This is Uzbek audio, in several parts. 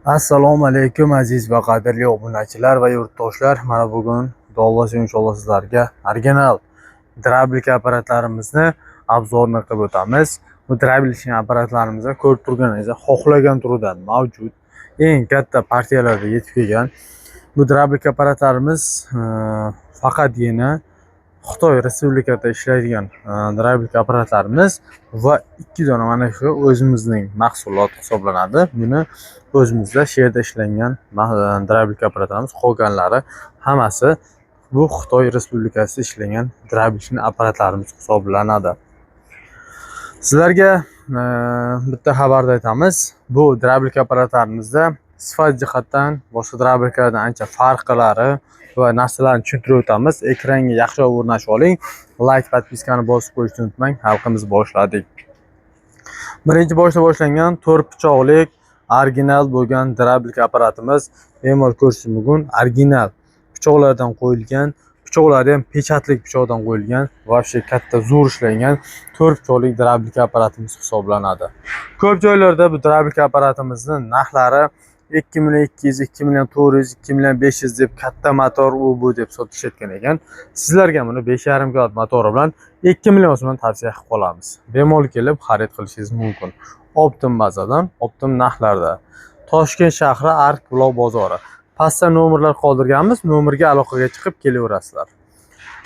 Assalomu alaykum aziz va qadrli obunachilar va yurtdoshlar. Mana bugun Xudo xohlasa inshaalloh sizlarga original drablik apparatlarimizni obzorini qilib o'tamiz. Bu drablik apparatlarimizda ko'rib turganingizdek xohlagan turidan mavjud, eng katta partiyalarda yetib kelgan. Bu drablik apparatlarimiz faqatgina Xitoy Respublikasida ishlaydigan drablik apparatlarimiz va ikki dona mana shu o'zimizning mahsulot hisoblanadi. Buni o'zimizda sherda ishlangan drablik apparatlarimiz, qolganlari hammasi bu Xitoy Respublikasida ishlangan drablik apparatlarimiz hisoblanadi. Sizlarga bitta xabarda aytamiz. Bu drablik apparatlarimizda sifat jihatdan boshqa drabliklardan ancha farqlari va narsalarni tushuntirib o'tamiz. Ekranga yaxshiroq o'rnashib oling. Like, podpiskani bosib qo'yishni unutmang. Xalqimiz boshladik. Birinchi boshlangan 4 pichoqlik original bo'lgan drablik apparatimiz. Bemalol ko'rishingiz mumkin. Original pichoqlardan qo'yilgan, pichoqlari ham pechatlik pichoqdan qo'yilgan, vobshe katta zo'r ishlangan 4 pichoqlik drablik apparatimiz hisoblanadi. Ko'p joylarda bu drablik apparatimizning narxlari 2200, 2400, 2500 deb katta motor u bu deb sotishayotgan ekan. Sizlarga buni 5,5 kW motori bilan 2 million so'mdan tavsiya qilib qolamiz. Bemalol kelib xarid qilishingiz mumkin. Optim bazadan, optim narxlarda. Toshkent shahri Ark Buloq bozori. Pastda nomerlar qoldirganmiz, nomerga aloqaga chiqib kelaverasizlar.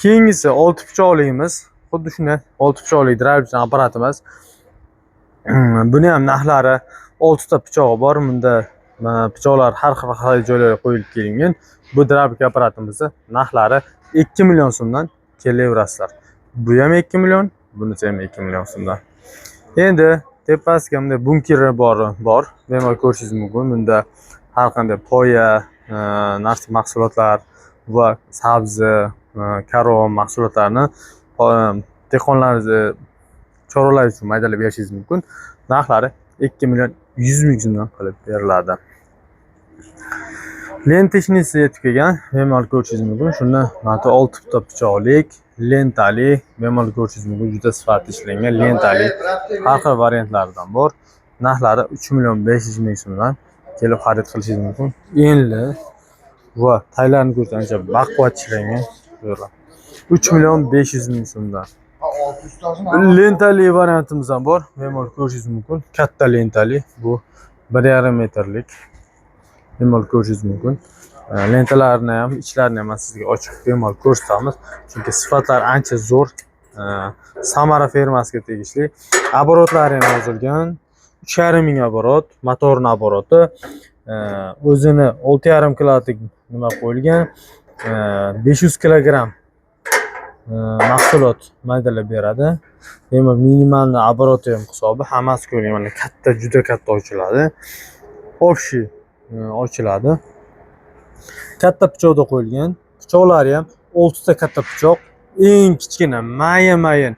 Keyingisi 6 pichoqligimiz, xuddi shunday 6 pichoqlik drablik apparatimiz. Buni ham narxlari 6 ta pichog'i bor. Bunda pichoqlar har xil joylarga qo'yilib kelingan. Bu drablik apparatimizning narxlari 2 million so'mdan kelaverasizlar. Bu ham 2 million, bunisi ham 2 million so'mdan. Endi tepasiga bunday bunkerlar bor. Bemalol ko'rishingiz mumkin. Bunda har qanday poya, narsa mahsulotlar va sabzi, karom mahsulotlarini dehqonlaringizni choralaringiz uchun maydalab berishingiz mumkin. Narxlari 2 million 100 ming so'mdan qilib beriladi. Lentishnisi yetib kelgan, bemalol ko'rishingiz mumkin. Shunda mana 6 ta pichoqlik lentali, bemalol ko'rishingiz mumkin. Juda sifatli ishlangan lentali har xil variantlaridan bor. Narxlari 3 million 500 ming so'mdan kelib xarid qilishingiz mumkin. Enli va taylarni ko'rsa ancha baquvvat ishlangan. 3 million 500 ming so'mdan. Lentali variantimiz ham bor. Bemalol ko'rishingiz mumkin. Katta lentali, bu 1,5 metrlik. Bemalol ko'rishingiz mumkin. Lentalarni ham, ichlarini ham sizga ochib bemalol ko'rsatamiz. Chunki sifatlari ancha zo'r. Samara firmasiga tegishli. Оборотлari ham yozilgan. 3,5 ming оборот, motorning обороти. O'zini 6,5 kWlik nima qo'yilgan. 500 kg mahsulot maydalab beradi. Bemalol minimalni обороти ham hisobi hammasi ko'ring. Mana katta, juda katta ochiladi. Общий ochiladi. Katta pichoqda qo'yilgan. Pichoqlari ham 6 ta katta pichoq. Eng kichkina mayin.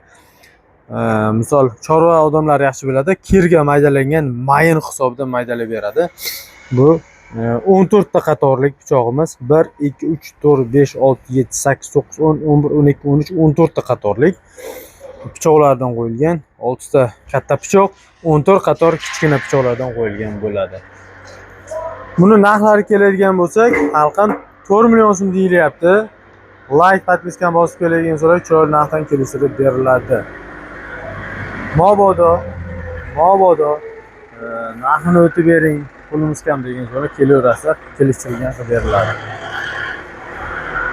Misol chorva odamlar yaxshi biladi, kirga maydalangan mayin hisobida maydalab beradi. Bu 14 ta qatorlik pichog'imiz. 1 2 3 4 5 6 7 8 9 10 11 12 13 14 ta qatorlik pichoqlardan qo'yilgan. 6 ta katta pichoq, 14 qator kichkina pichoqlardan qo'yilgan bo'ladi. Buni narxlari keladigan bo'lsak, halqam 4 million so'm deyilyapti. Like, podpiskani bosib keladigan so'ra chiroyli narxdan kelishtirib beriladi. Mabodo narxini o'tib bering, pulimiz kam degan so'ra kelaverasizlar, kelishtirilgan qilib beriladi.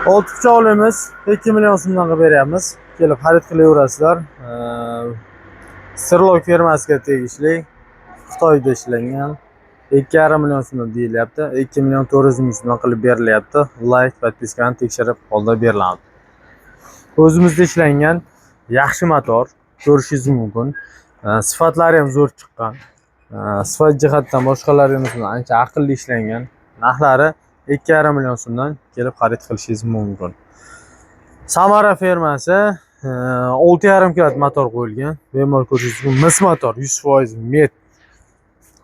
6 pichoqlimiz 2 million so'mdan qilib beryapmiz. Kelib xarid qilaverasizlar. Sirlok firmasiga tegishli, Xitoyda ishlangan. 2,5 million so'm deyilyapti. 2 million 400 ming so'mdan qilib berilyapti. Like, podpiskani tekshirib qoldirib beriladi. O'zimizda ishlangan yaxshi motor ko'rishingiz mumkin. Sifatlari ham zo'r chiqqan. Sifat jihatdan boshqalarimizdan ancha aqlli ishlangan. Narxlari 2,5 million so'mdan kelib xarid qilishingiz mumkin. Samara firmasi 6,5 kW motor qo'yilgan. Bemalol ko'rishingiz mumkin. Mis motor 100% met.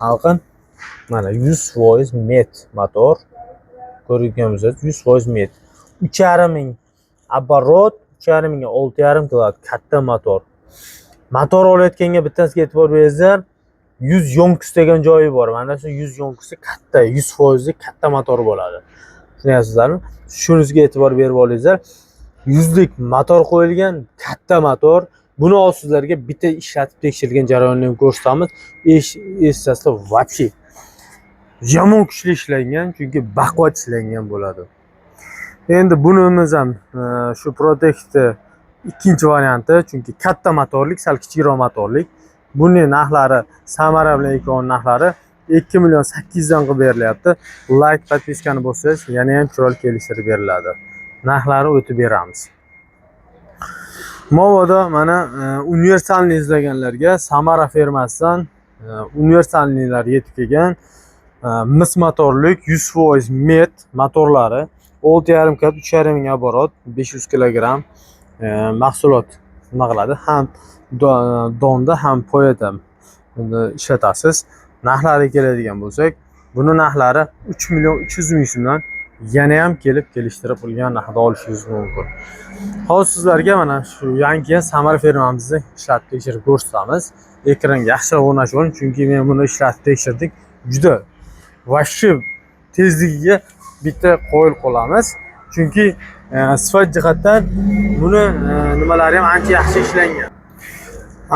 Halqin mana 100% met motor. Ko'rgan bo'lsangiz 100% met. 3,5 ming оборот, 3,5 mingga 6,5 kW katta motor. Motor olayotganga bittasiga e'tibor beringizlar. 100 yonkis degan joyi bor. Mana shu 100 yonkisi katta, 100% katta motor bo'ladi. Tushunyapsizlarmi? Shunisiga e'tibor berib olingizlar. 100 lik motor qo'yilgan, katta motor. Buni sizlarga bitta ishlatib tekshirilgan jarayonni ham ko'rsatamiz. Esasida вообще yomon kuchli ishlangan, chunki baquvvat ishlangan bo'ladi. Endi bunimiz ham shu Protect ikkinchi varianti, chunki katta motorlik, sal kichikroq motorlik. Buning narxlari, Samara bilan Ekon narxlari 2.800.000 dan qilib berilyapti. Like, podpiskani bossangiz, yana ham chiroyli kelishtirib beriladi. Narxlarini o'tib beramiz. Movoda mana universalni izlaganlarga Samara firmasidan universalnilar yetib kelgan mis motorlik 100% met motorlari 6.5 kat 3.5 ming оборот 500 kilogramm mahsulot nima qiladi, ham donda ham poyada ishlatasiz. Narxlariga keladigan bo'lsak, buni narxlari 3.300.000 so'mdan yana ham kelib kelishtirib bo'lgan narxda olishingiz mumkin. Hozir sizlarga mana shu yangi Samara firmamizni ishlatib tekshirib ko'rsatamiz. Ekranga yaxshiroq o'rnashib oling, chunki men buni ishlatib tekshirdik. Juda vashshi tezligiga bitta qo'yil qolamiz. Chunki sifat jihatdan buni nimalari ham ancha yaxshi ishlangan.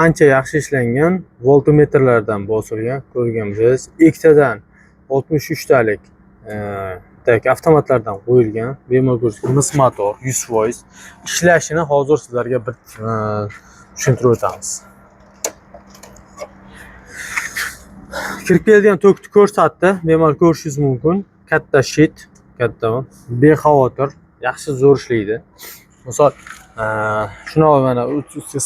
Ancha yaxshi ishlangan, voltmetrlardan bosilgan, ko'rgansiz. Ikkitadan 63 talik avtomatlardan qo'yilgan, bemalol ko'rsangiz mis motor 100% ishlashini hozir sizlarga bir tushuntirib o'tamiz. Kirib keladigan tokni ko'rsatdi, bemalol ko'rishingiz mumkin. Katta shit, katta, bexavotir, yaxshi zo'r ishlaydi. Misol, shuna mana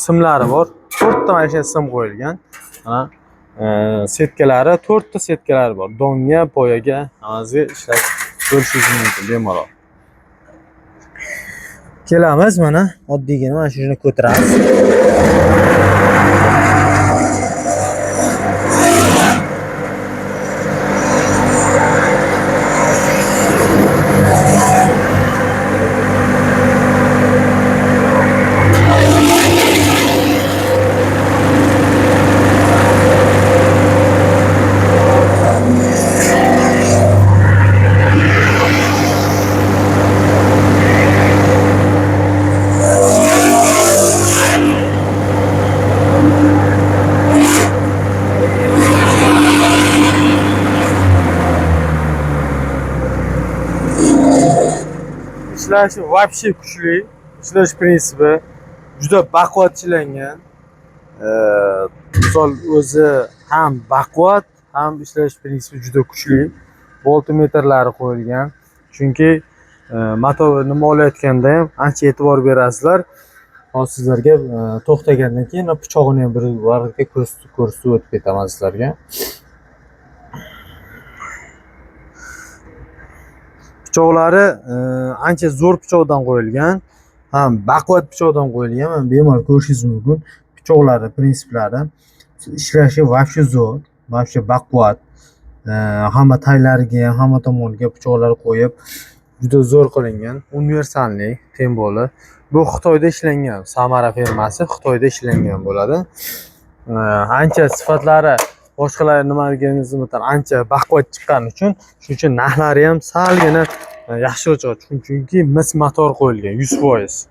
simlari bor. 4 ta mana shunday sim qo'yilgan. Mana setkalari, 4 ta setkalari bor. Donga, poyaga, hammasiga ishlab ko'rishingiz mumkin bemalol. Kelamiz mana oddiygina mana shuni ko'taramiz. Ishlashi вообще kuchli, ishlash prinsipi juda baquvvat ishlangan. Misol o'zi ham baquvvat, ham ishlash prinsipi juda kuchli. Voltmetrlari qo'yilgan. Chunki motor nima olayotganda ham ancha e'tibor berasizlar. Hozir sizlarga to'xtagandan keyin pichog'ini ham bir varaqqa ko'rsatib o'tib ketaman sizlarga. Pichoqlari ancha zo'r pichoqdan qo'yilgan, ham baquvvat pichoqdan qo'yilgan. Mana bemalol ko'rishingiz mumkin. Pichoqlari, prinsiplari ishlashi вообще zo'r, вообще baquvvat. Hamma taylariga, hamma tomoniga pichoqlar qo'yib juda zo'r qilingan, universalniy, temboli. Bu Xitoyda ishlangan, Samara firmasi Xitoyda ishlangan bo'ladi. Ancha sifatlari boshqalar nimaga nisbatan ancha baquvvat chiqqani uchun, shuning uchun narxlari ham salgina yaxshiroq, chunki mis motor qo'yilgan 100%.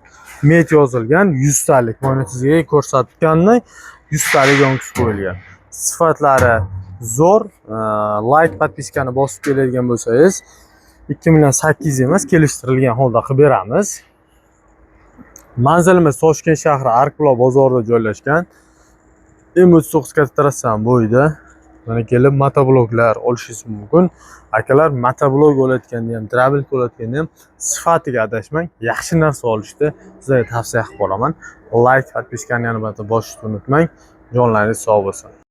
Met yozilgan 100 talik. Mana sizga ko'rsatganday 100 talik yonkis qo'yilgan. Sifatlari zo'r. Like, podpiskani bosib keladigan bo'lsangiz 2.800.000 emas, kelishtirilgan holda qilib beramiz. Manzilimiz Toshkent shahri Arqbuloq bozorida joylashgan. M39 katta trassadan bo'yida. Mana kelib motobloklar olishingiz mumkin. Akalar motoblok olayotganda ham, travel olayotganda ham sifatiga adashmang. Yaxshi narsa olishni sizlarga tavsiya qilib qolaman. Like, podpiskani yana bir bosishni unutmang. Jonlaringiz sog' bo'lsin.